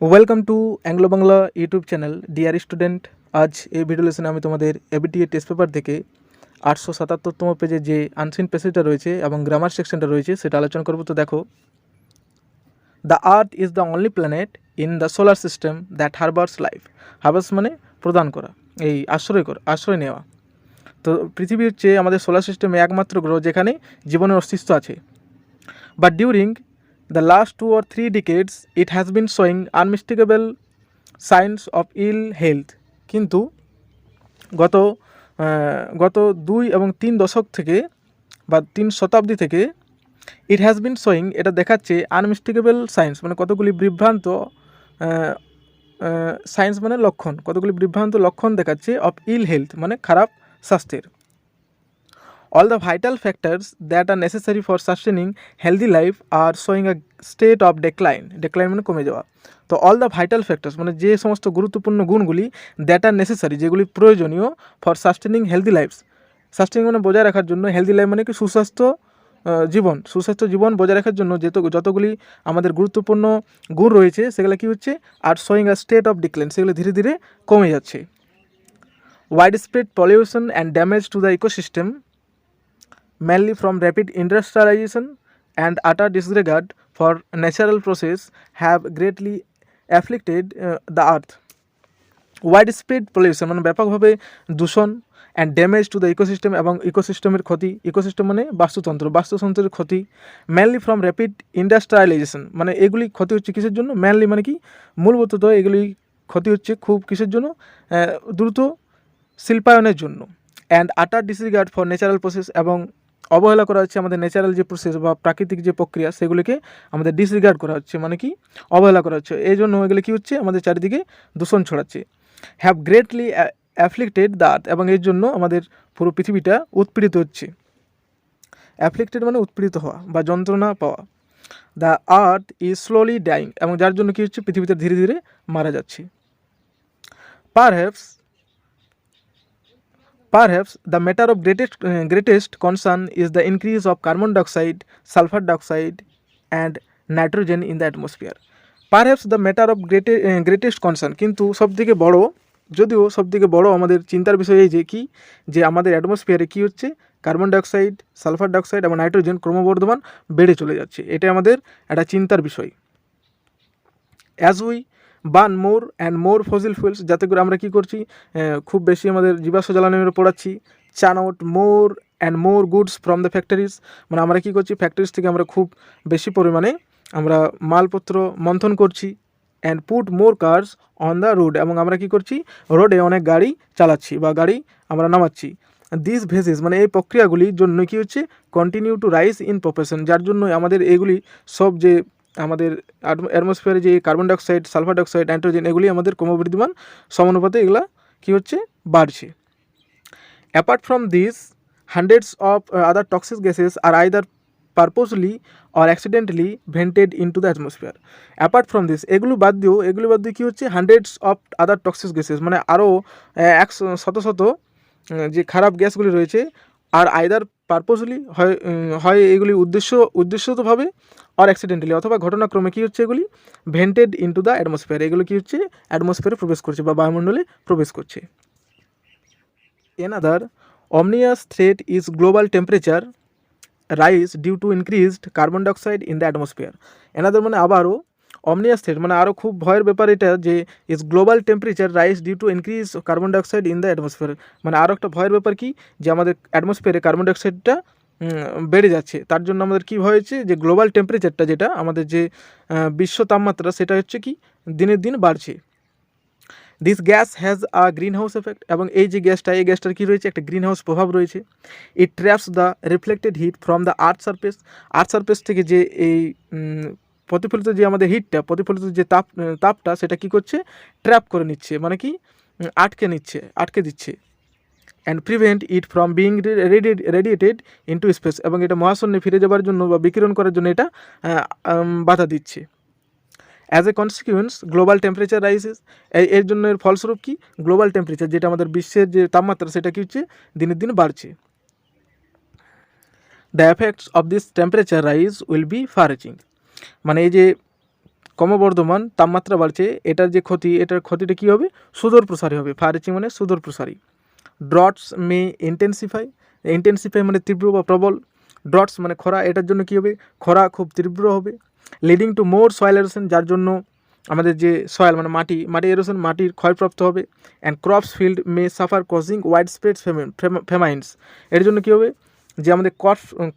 Welcome to Anglo Bangla YouTube channel. Dear student, আজ এই video লেসনে আমি তোমাদের এবিটিএ টেস্ট পেপার থেকে 877তম পেজে যে আনসিন প্যাসেজটা রয়েছে এবং গ্রামার সেকশনটা রয়েছে সেটা আলোচনা করবো। তো দেখো, the earth is the only planet in the solar system that harbours life. Harbours মানে প্রদান করা, এই আশ্রয় নেওয়া। তো পৃথিবী হচ্ছে আমাদের সোলার সিস্টেমে একমাত্র গ্রহ যেখানে জীবনের অস্তিত্ব আছে। But during the last 2 or 3 decades it has been showing unmistakable signs of ill health। কিন্তু গত গত 2 এবং 3 দশক থেকে বা 3 শতাব্দী থেকে ইট হ্যাজ বিন শোয়িং, এটা দেখাচ্ছে আনমিস্টেকেবল সায়েন্স মানে কতগুলি বিভ্রান্ত সায়েন্স মানে লক্ষণ, কতগুলি বিভ্রান্ত লক্ষণ দেখাচ্ছে অফ ইল হেলথ মানে খারাপ স্বাস্থ্যের। All the vital factors that are necessary for sustaining healthy life are showing a state of decline মানে কমে যাওয়া। তো অল দ্য ভাইটাল ফ্যাক্টরস মানে যে সমস্ত গুরুত্বপূর্ণ গুণগুলি দ্যাট আর নেসেসারি যেগুলি প্রয়োজনীয় for sustaining healthy lifes, sustaining মানে বজায় রাখার জন্য, হেলদি লাইফ মানে কি সুস্বাস্থ্য জীবন বজায় রাখার জন্য যতগুলি আমাদের গুরুত্বপূর্ণ গুণ রয়েছে সেগুলো কী হচ্ছে, আর showing a state of decline, সেগুলো ধীরে ধীরে কমে যাচ্ছে। Wide spread pollution and damage to the ecosystem mainly from rapid industrialization and utter disregard for natural process have greatly afflicted the earth. Widespread pollution মানে ব্যাপকভাবে দূষণ and damage to the ecosystem এবং ইকোসিস্টেমের ক্ষতি, ইকোসিস্টেম মানে বাস্তুতন্ত্রের ক্ষতি, mainly from rapid industrialisation মানে এগুলি ক্ষতি হচ্ছে কিসের জন্য, মেনলি মানে কি মূলত এগুলি ক্ষতি হচ্ছে খুব কিসের জন্য, দ্রুত শিল্পায়নের জন্য। অ্যান্ড আটার ডিসরিগার্ড ফর ন্যাচারাল প্রসেস এবং অবহেলা করা হচ্ছে আমাদের ন্যাচারাল যে প্রসেস বা প্রাকৃতিক যে প্রক্রিয়া সেগুলিকে আমাদের ডিসরিগার্ড করা হচ্ছে, মানে কি অবহেলা করা হচ্ছে। এই জন্য এগুলি কী হচ্ছে, আমাদের চারিদিকে দূষণ ছড়াচ্ছে। Have greatly afflicted the earth এবং এর জন্য আমাদের পুরো পৃথিবীটা উৎপীড়িত হচ্ছে। অ্যাফ্লিক্টেড মানে উৎপীড়িত হওয়া বা যন্ত্রণা পাওয়া। The earth is slowly dying এবং যার জন্য কী হচ্ছে, পৃথিবীতে ধীরে ধীরে মারা যাচ্ছে। Perhaps the matter of greatest concern is the increase of carbon dioxide, sulfur dioxide, and nitrogen in the atmosphere. Perhaps the matter of greatest concern, কিন্তু সবথেকে বড়, যদিও সবথেকে বড় আমাদের চিন্তার বিষয় এই যে আমাদের অ্যাটমসফিয়ারে কী হচ্ছে, কার্বন ডাইঅক্সাইড, সালফার ডাইঅক্সাইড এবং নাইট্রোজেন ক্রমবর্ধমান বেড়ে চলে যাচ্ছে। এটা আমাদের একটা চিন্তার বিষয়। As we burn more and more fossil fuels, যাতে করে আমরা কী করছি, খুব বেশি আমাদের জীবাশ্ম জ্বালানি পোড়াচ্ছি। Churn out more and more goods from the factories মানে আমরা কী করছি, ফ্যাক্টরিজ থেকে আমরা খুব বেশি পরিমাণে আমরা মালপত্র মন্থন করছি। And put more cars on the road এবং আমরা কী করছি, রোডে অনেক গাড়ি চালাচ্ছি বা গাড়ি আমরা নামাচ্ছি। দিস ভেসেস মানে এই প্রক্রিয়াগুলির জন্য কী হচ্ছে, continue to rise in proportion, যার জন্য আমাদের এগুলি সব যে আমাদের অ্যাটমসফিয়ারে যে carbon dioxide, sulphur dioxide, nitrogen এগুলি আমাদের ক্রমবর্ধমান সমানুপাতে এগুলা কী হচ্ছে, বাড়ছে। Apart from this hundreds of other toxic gases are either purposely or accidentally vented into the atmosphere. Apart from this এগুলো বাদ দিয়েও কী হচ্ছে, hundreds of other toxic gases মানে আরও শত যে খারাপ গ্যাসগুলি রয়েছে, আর আইদার পারপোজলি হয় এগুলি উদ্দেশ্যতভাবে আর অ্যাক্সিডেন্টালি অথবা ঘটনাক্রমে কী হচ্ছে, এগুলি ভেন্টেড ইনটু দ্য অ্যাটমসফিয়ার, এগুলো কী হচ্ছে, অ্যাটমসফিয়ারে প্রবেশ করছে বা বায়ুমণ্ডলে প্রবেশ করছে। Another ominous threat is global temperature rise due to increased carbon dioxide in the atmosphere. Another মানে আবারও অমনিয়াস থ্রেট মানে আরও খুব ভয়ের ব্যাপার এটা, যে is global temperature rise due to increase carbon dioxide in the atmosphere মানে আরও একটা ভয়ের ব্যাপার কি, যে আমাদের অ্যাটমসফিয়ারে কার্বন ডাইঅক্সাইডটা বেড়ে যাচ্ছে। তার জন্য আমাদের কী হয়েছে, যে গ্লোবাল টেম্পারেচারটা যেটা আমাদের যে বিশ্ব তাপমাত্রা সেটা হচ্ছে কি দিনের দিন বাড়ছে। This gas has a green house effect এবং এই যে এই গ্যাসটার কী রয়েছে, একটা গ্রিন হাউস প্রভাব রয়েছে। It traps the reflected heat from the earth surface থেকে যে এই প্রতিফলিত যে আমাদের হিটটা, প্রতিফলিত যে তাপটা সেটা কী করছে, ট্র্যাপ করে নিচ্ছে মানে কি আটকে দিচ্ছে। And prevent it from being radiated into space এবং এটা মহাশূন্যে ফিরে যাবার জন্য বা বিকিরণ করার জন্য এটা বাধা দিচ্ছে। As a consequence global temperature rises, এর জন্য এর ফলস্বরূপ কি, গ্লোবাল টেম্পারেচার যেটা আমাদের বিশ্বের যে তাপমাত্রা সেটা কী হচ্ছে, দিনের দিন বাড়ছে। The effects of this temperature rise will be far reaching মানে এই যে ক্রমবর্ধমান তাপমাত্রা বাড়ছে, এটার যে ক্ষতি, এটার ক্ষতিটা কী হবে, সুদূর প্রসারী হবে। ফার রিচিং মানে সুদূর প্রসারী। ড্রটস মে ইন্টেন্সিফাই মানে তীব্র বা প্রবল। ড্রটস মানে খরা, এটার জন্য কী হবে, খরা খুব তীব্র হবে। Leading to more soil erosion, যার জন্য আমাদের যে সয়েল মানে মাটি এরোশন, মাটির ক্ষয়প্রাপ্ত হবে। And crops field may suffer causing widespread famines, এর জন্য কী হবে, যে আমাদের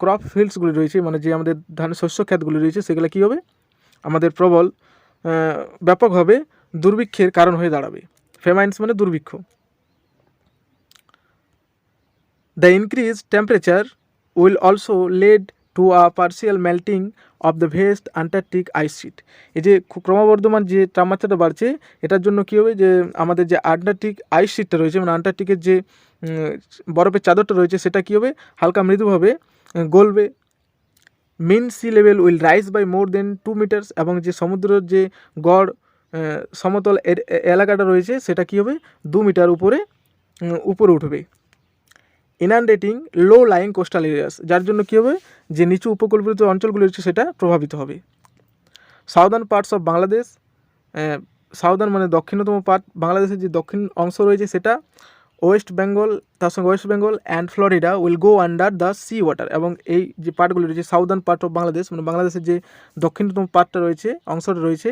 ক্রপ ফিল্ডসগুলি রয়েছে, মানে যে আমাদের ধানের শস্য ক্ষেতগুলি রয়েছে, সেগুলো কী হবে, আমাদের প্রবল ব্যাপকভাবে দুর্ভিক্ষের কারণ হয়ে দাঁড়াবে। ফেমাইন্স মানে দুর্ভিক্ষ। The increased temperature will also lead to a partial melting of the vast Antarctic ice sheet. এই যে ক্রমবর্ধমান যে তাপমাত্রাটা বাড়ছে, এটার জন্য কী হবে, যে আমাদের যে আন্টার্কটিক আইস শিটটা রয়েছে, মানে আন্টার্কটিকের যে বরফের চাদরটা রয়েছে, সেটা কী হবে, হালকা মৃদুভাবে গলবে। Mean sea level will rise by more than 2 metres, এবং যে সমুদ্রের যে গড় সমতল এলাকাটা রয়েছে, সেটা কী হবে, 2 মিটার উপরে উঠবে। ইনান্ডেটিং লো লাইং কোস্টাল এরিয়াস, যার জন্য কী হবে, যে নিচু উপকূলবর্তী অঞ্চলগুলি রয়েছে সেটা প্রভাবিত হবে। Southern parts of Bangladesh, southern মানে দক্ষিণতম পার্ট, বাংলাদেশের যে দক্ষিণ অংশ রয়েছে সেটা, ওয়েস্ট বেঙ্গল, তার সঙ্গে West Bengal and Florida will go under the sea water, এবং এই যে পার্টগুলি রয়েছে সাউদার্ন পার্ট অফ বাংলাদেশ, মানে বাংলাদেশের যে দক্ষিণতম পার্টটা রয়েছে, অংশটা রয়েছে,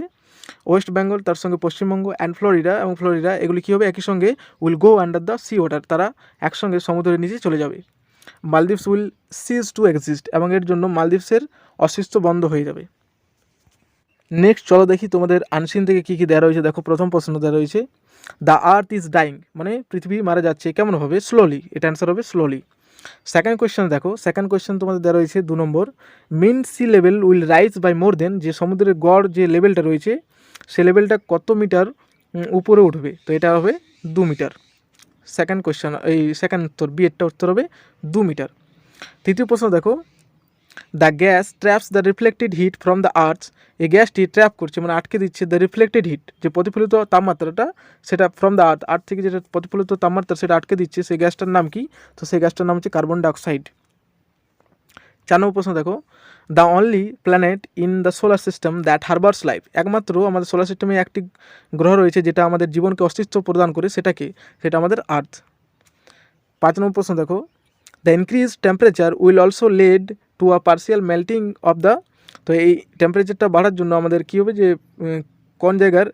ওয়েস্ট বেঙ্গল, তার সঙ্গে পশ্চিমবঙ্গ অ্যান্ড ফ্লোরিডা, এবং ফ্লোরিডা, এগুলি কী হবে, একই সঙ্গে will go under the sea water, তারা একসঙ্গে সমুদ্রের নিচে চলে যাবে। Maldives will cease to exist, এবং এর জন্য মালদ্বীপসের অস্তিত্ব বন্ধ হয়ে যাবে। নেক্সট চলো দেখি তোমাদের আনসিন থেকে কী কী দেওয়া রয়েছে। দেখো প্রথম প্রশ্ন দেওয়া রয়েছে, দ্য আর্থ ইজ ডাইং, মানে পৃথিবী মারা যাচ্ছে, কেমনভাবে, স্লোলি, এটা অ্যান্সার হবে স্লোলি। সেকেন্ড কোয়েশ্চেন দেখো, সেকেন্ড কোয়েশ্চেন তোমাদের দেওয়া রয়েছে 2 number, mean sea level will rise by more than, যে সমুদ্রের গড় যে লেভেলটা রয়েছে, সে লেভেলটা কত মিটার উপরে উঠবে, তো এটা হবে 2 মিটার। সেকেন্ড কোয়েশ্চেন, এই সেকেন্ড উত্তর, বি এরটা উত্তর হবে 2 মিটার। তৃতীয় প্রশ্ন দেখো, the gas traps the reflected heat from the earth, এই গ্যাসটি ট্র্যাপ করছে মানে আটকে দিচ্ছে দ্য রিফ্লেক্টেড হিট, যে প্রতিফলিত তাপমাত্রাটা, সেটা ফ্রম দ্য আর্থ থেকে যেটা প্রতিফলিত তাপমাত্রা সেটা আটকে দিচ্ছে, সেই গ্যাসটার নাম কি, তো সেই গ্যাসটার নাম হচ্ছে কার্বন ডাইঅক্সাইড। 4 নম্বর প্রশ্ন দেখো, the only planet in the solar system that harbours life, একমাত্র আমাদের সোলার সিস্টেমে একটি গ্রহ রয়েছে যেটা আমাদের জীবনকে অস্তিত্ব প্রদান করে, সেটাকে, সেটা আমাদের আর্থ। 5 নম্বর প্রশ্ন দেখো, the increase temperature will also lead to a partial melting of the, তো এই টেম্পারেচারটা বাড়ার জন্য আমাদের কী হবে, যে কোন জায়গার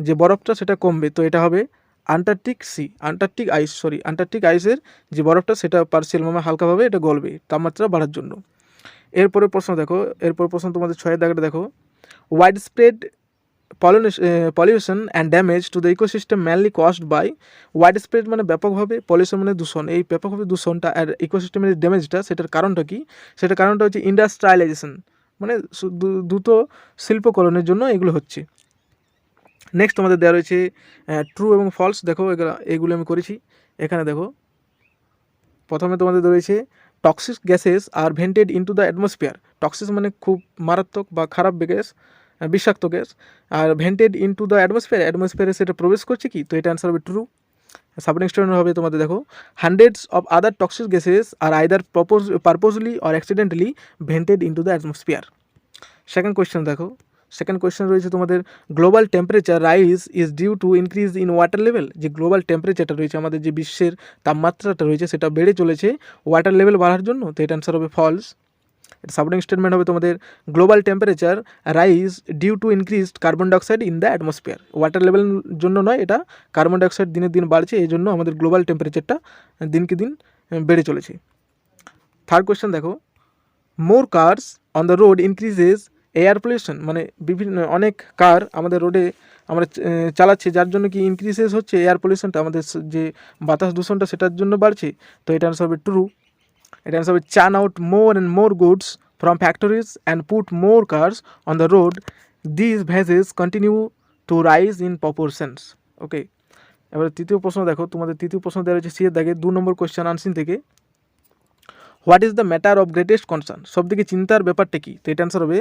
যে বরফটা সেটা কমবে, তো এটা হবে আন্টার্কটিক আইসের যে বরফটা সেটা পার্সিয়াল মানে হালকাভাবে এটা গলবে তাপমাত্রা বাড়ার জন্য। এরপরে প্রশ্ন দেখো, এরপর প্রশ্ন তোমাদের 6 দাগটা দেখো, wide spread pollution and damage to the ecosystem mainly caused by, wide spread মানে ব্যাপকভাবে, পলিউশন মানে দূষণ, এই ব্যাপকভাবে দূষণটা আর ইকোসিস্টেমের ড্যামেজটা, সেটার কারণটা কি, সেটার কারণটা হচ্ছে ইন্ডাস্ট্রিয়ালাইজেশন, মানে দ্রুত শিল্পকরণের জন্য এগুলো হচ্ছে। নেক্সট তোমাদের দেওয়া রয়েছে ট্রু এবং ফলস, দেখো এগুলো আমি করেছি। এখানে দেখো প্রথমে তোমাদের রয়েছে, toxic gases are vented into the atmosphere, toxic মানে খুব মারাত্মক বা খারাপ গ্যাস, বিষাক্ত gas, are vented into the অ্যাটমসফিয়ারে সেটা প্রবেশ করছে কি, তো এটা অ্যান্সার হবে ট্রু। সাবনেক্সট হবে তোমাদের দেখো, hundreds of other toxic gases are either purposely or accidentally vented into the atmosphere. Second question দেখো, সেকেন্ড কোয়েশ্চেন রয়েছে তোমাদের, global temperature rise is due to increase in water level, যে গ্লোবাল টেম্পারেচারটা রয়েছে, আমাদের যে বিশ্বের তাপমাত্রাটা রয়েছে সেটা বেড়ে চলেছে ওয়াটার লেভেল বাড়ার জন্য, তো এটা অ্যান্সার হবে ফলস। এটা সাবডিং স্টেটমেন্ট হবে তোমাদের, global temperature rise due to increased carbon dioxide in the atmosphere, water লেভেলের জন্য নয়, এটা কার্বন ডাইঅক্সাইড দিনের দিন বাড়ছে, এই জন্য আমাদের গ্লোবাল টেম্পারেচারটা দিনকে দিন বেড়ে চলেছে। থার্ড কোয়েশ্চেন দেখো, more cars on the road increases air pollution, মানে বিভিন্ন অনেক কার আমাদের রোডে আমরা চালাচ্ছি, যার জন্য কি ইনক্রিজেস হচ্ছে এয়ার পলিউশনটা, আমাদের যে বাতাস দূষণটা সেটার জন্য বাড়ছে, তো এটা অ্যান্সার হবে ট্রু। এটা অ্যান্সার হবে churn out more and more goods from factories and put more cars on the road, this gases continue to rise in proportions. Okay, এবার তৃতীয় প্রশ্ন দেখো, তোমাদের তৃতীয় প্রশ্ন দেওয়া রয়েছে সি এর দাগে 2 নম্বর কোয়েশ্চেন আনসিন থেকে, what is the matter of greatest concern, সব থেকে চিন্তার ব্যাপারটা কি, তো এটা অ্যান্সার হবে,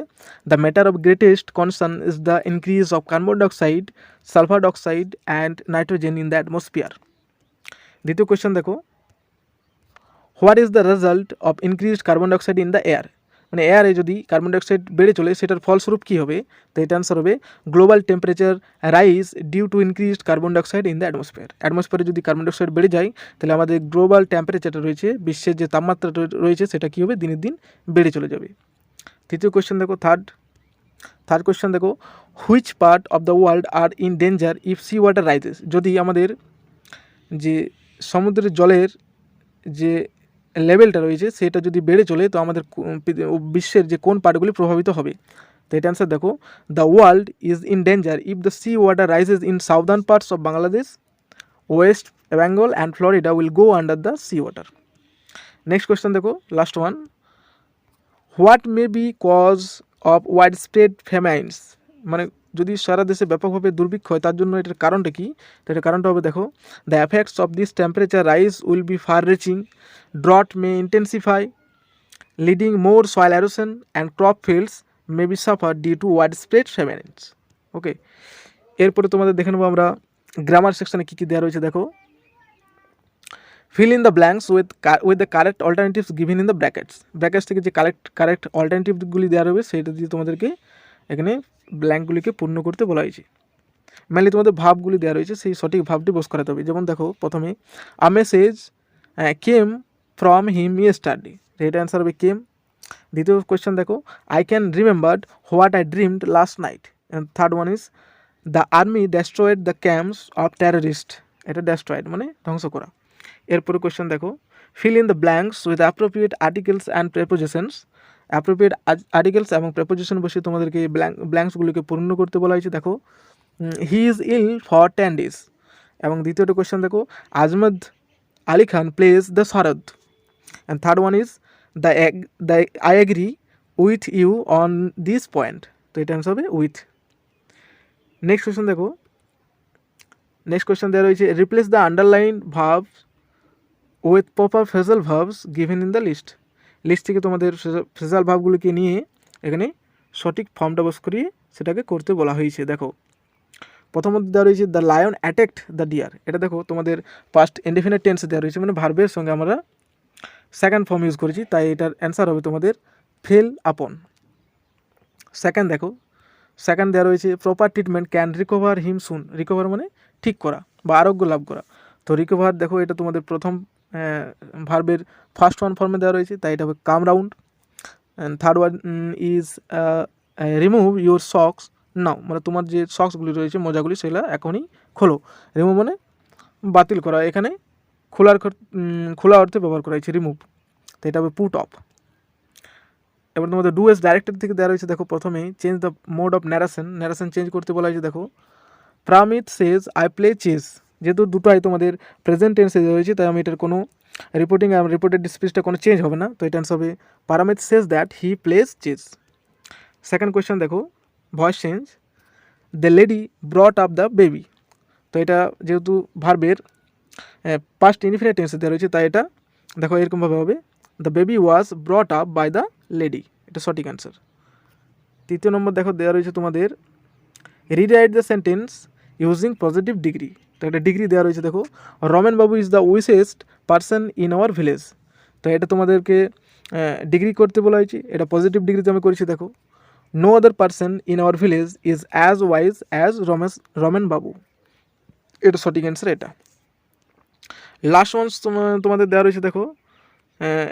the matter of greatest concern is the increase of carbon dioxide, sulphur dioxide and nitrogen in the atmosphere. দ্বিতীয় কোয়েশ্চেন দেখো, what is the result of increased carbon dioxide in the air, মানে এয়ারে যদি carbon dioxide বেড়ে চলে সেটার ফলস্বরূপ কী হবে, তো এটা অ্যান্সার হবে global temperature rise due to increased carbon dioxide in the অ্যাটমসফিয়ারে যদি কার্বন ডাইঅক্সাইড বেড়ে যায় তাহলে আমাদের গ্লোবাল টেম্পারেচারটা রয়েছে, বিশ্বের যে তাপমাত্রা রয়েছে সেটা কী হবে, দিনের দিন বেড়ে চলে যাবে। তৃতীয় কোয়েশ্চেন দেখো, থার্ড কোয়েশ্চেন দেখো, which part of the world are in danger if sea water rises, যদি আমাদের যে সমুদ্রের জলের যে লেভেলটা রয়েছে সেটা যদি বেড়ে চলে তো আমাদের বিশ্বের যে কোন পার্টগুলি প্রভাবিত হবে, তো এটা অ্যান্সার দেখো, the world is in danger if the sea water rises in southern parts of Bangladesh, West Bengal and Florida will go under the sea water. Next question দেখো, last one, what may be cause of widespread famines, মানে যদি সারা দেশে ব্যাপকভাবে দুর্ভিক্ষ হয় তার জন্য এটার কারণটা কি, তো এটার কারণটা হবে দেখো, the effects of this temperature rise will be far reaching, drought may intensify, leading more soil erosion and crop fields may be suffer due to widespread famines. Okay, এরপরে তোমাদের দেখে নেবো আমরা গ্রামার সেকশনে কী কী দেওয়া রয়েছে। দেখো, fill in the blanks with the correct alternatives given in the brackets থেকে যে কারেক্ট অল্টারনেটিভগুলি দেওয়া রয়েছে সেটা দিয়ে তোমাদেরকে এখানে ব্ল্যাঙ্কগুলিকে পূর্ণ করতে বলা হয়েছে। মেনলি তোমাদের ভাবগুলি দেওয়া রয়েছে, সেই সঠিক ভাবটি বস করাতে হবে। যেমন দেখো, প্রথমে a message came from him yesterday, এটা অ্যান্সার হবে কেম। দ্বিতীয় কোয়েশ্চেন দেখো, I can remembered what I dreamed last night. Third one is the army destroyed the camps of terrorist, এটা ডেস্ট্রয়েড মানে ধ্বংস করা। এরপরে কোয়েশ্চেন দেখো, fill in the blanks with appropriate articles and prepositions, appropriate articles এবং preposition বসে তোমাদেরকে ব্ল্যাঙ্কসগুলিকে পূর্ণ করতে বলা হয়েছে। দেখো, he is ill for 10 days। এবং দ্বিতীয়টা কোয়েশ্চেন দেখো, আজমদ Ali Khan plays the sarod. And third one is the I agree with you on this point, তো এটা অ্যান্সার হবে উইথ। নেক্সট কোয়েশ্চেন দেখো, নেক্সট কোয়েশ্চেন দেওয়া রয়েছে, replace the underline verbs with proper phrasal verbs given in the list থেকে তোমাদের phrasal ভার্বগুলিকে নিয়ে এখানে সঠিক ফর্মটা বস করিয়ে সেটাকে করতে বলা হয়েছে। দেখো, প্রথমত দেওয়া রয়েছে the lion attacked the deer, এটা দেখো তোমাদের পাস্ট ইনডেফিনিট টেন্সে দেওয়া রয়েছে, মানে ভার্বের সঙ্গে আমরা সেকেন্ড ফর্ম ইউজ করেছি, তাই এটার অ্যান্সার হবে তোমাদের ফেল আপন। সেকেন্ড দেখো, সেকেন্ড দেওয়া রয়েছে proper treatment can recover him soon, recover মানে ঠিক করা বা আরোগ্য লাভ করা, তো রিকভার দেখো এটা তোমাদের প্রথম ভার্বের ফার্স্ট ওয়ান ফর্মে দেওয়া রয়েছে, তাই এটা হবে come round. And third one is remove your socks now, মানে তোমার যে সক্সগুলি রয়েছে মোজাগুলি সেগুলো এখনই খোলো। রিমুভ মানে বাতিল করা, এখানে খোলা অর্থে ব্যবহার করা হয়েছে রিমুভ, তো এটা হবে পুট অফ। এবার তোমাদের ডু এস ডাইরেক্টর থেকে দেওয়া রয়েছে। দেখো, প্রথমেই change the mode of narration change করতে বলা হয়েছে। দেখো, প্রামিত সেজ আই প্লে চেস, যেহেতু দুটোই তোমাদের প্রেজেন্ট টেন্সে রয়েছে তাই আমি এটার কোনো রিপোর্টেড স্পিচটা কোনো চেঞ্জ হবে না, তো এটা অ্যান্সার হবে Paramit says that he plays chess. Second question দেখো, voice change, the lady brought up the baby, তো এটা যেহেতু ভার্বের পাস্ট ইনডিফিনিট টেন্সে দেওয়া রয়েছে তাই এটা দেখো এরকমভাবে হবে, the baby was brought up by the lady, এটা সঠিক অ্যান্সার। তৃতীয় নম্বর দেখো দেওয়া রয়েছে তোমাদের rewrite the sentence using positive degree, তো একটা ডিগ্রি দেওয়া রয়েছে। দেখো, Ramen babu is the wisest person in our village, তো এটা তোমাদেরকে ডিগ্রি করতে বলা হয়েছে, এটা পজিটিভ ডিগ্রিতে আমি করেছি। দেখো, no other person in our village is as wise as Ramen babu, এটা সঠিক অ্যান্সার। এটা লাস্ট ওয়ান্স তোমাদের দেওয়া রয়েছে। দেখো,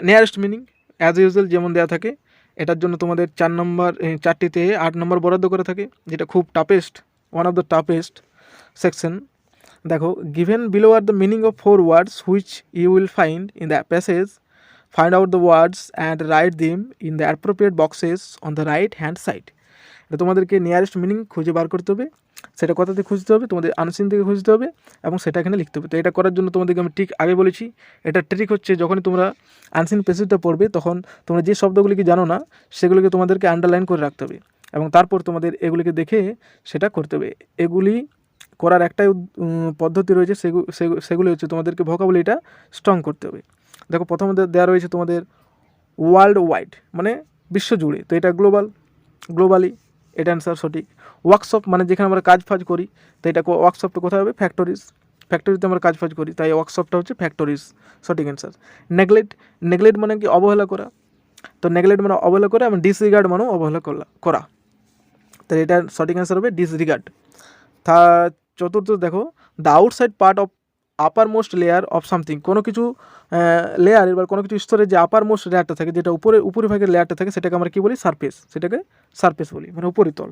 নিয়ারেস্ট মিনিং অ্যাজ ইউজুয়াল যেমন দেওয়া থাকে, এটার জন্য তোমাদের 4টিতে 8 নম্বর বরাদ্দ করে থাকে, যেটা খুব toughest, one of the toughest section. দেখো, given below are the meaning of 4 words which you will find in the passage, find out the words and write them in the appropriate boxes on the right hand side. এটা তোমাদেরকে nearest meaning খুঁজে বার করতে হবে, সেটা কোথা থেকে খুঁজতে হবে, তোমাদের আনসিন থেকে খুঁজতে হবে এবং সেটা এখানে লিখতে হবে। তো এটা করার জন্য তোমাদেরকে আমি ঠিক আগে বলেছি, এটা ট্রিক হচ্ছে যখনই তোমরা আনসিন প্যাসেজটা পড়বে তখন তোমরা যে শব্দগুলিকে জানো না সেগুলিকে তোমাদেরকে আন্ডারলাইন করে রাখতে হবে এবং তারপর তোমাদের এগুলিকে দেখে সেটা করতে হবে। এগুলি করার একটাই পদ্ধতি রয়েছে, সেগুলি হচ্ছে তোমাদেরকে ভোকাবুলারিটা স্ট্রং করতে হবে। দেখো, প্রথমে দেওয়া রয়েছে তোমাদের ওয়ার্ল্ড ওয়াইড মানে বিশ্বজুড়ে, তো এটা গ্লোবালি, এটা অ্যান্সার সঠিক। ওয়ার্কশপ মানে যেখানে আমরা কাজ ফাজ করি, তো এটা ওয়ার্কশপটা কোথায় হবে, ফ্যাক্টরিতে আমরা কাজ ফাজ করি, তাই ওয়ার্কশপটা হচ্ছে ফ্যাক্টরিজ, সঠিক অ্যান্সার। নেগলেক্ট মানে কি অবহেলা করা, তো নেগলেক্ট মানে অবহেলা করা এবং ডিসরিগার্ড মানেও অবহেলা করা। তো এটার সঠিক অ্যান্সার হবে ডিসরিগার্ড। তা চতুর্থ দেখো, the outside part of upper most layer of something, কোনো কিছু লেয়ার এবার কোনো কিছু স্তরে যে আপার মোস্ট লেয়ারটা থাকে, যেটা উপরিভাগের লেয়ারটা থাকে, সেটাকে আমরা কী বলি? সারফেস। সেটাকে সারফেস বলি, মানে উপরিতল।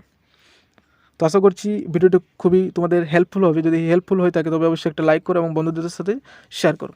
তো আশা করছি ভিডিওটি খুবই তোমাদের হেল্পফুল হবে। যদি হেল্পফুল হয়ে থাকে তবে অবশ্যই একটা লাইক করো এবং বন্ধুদের সাথে শেয়ার করো।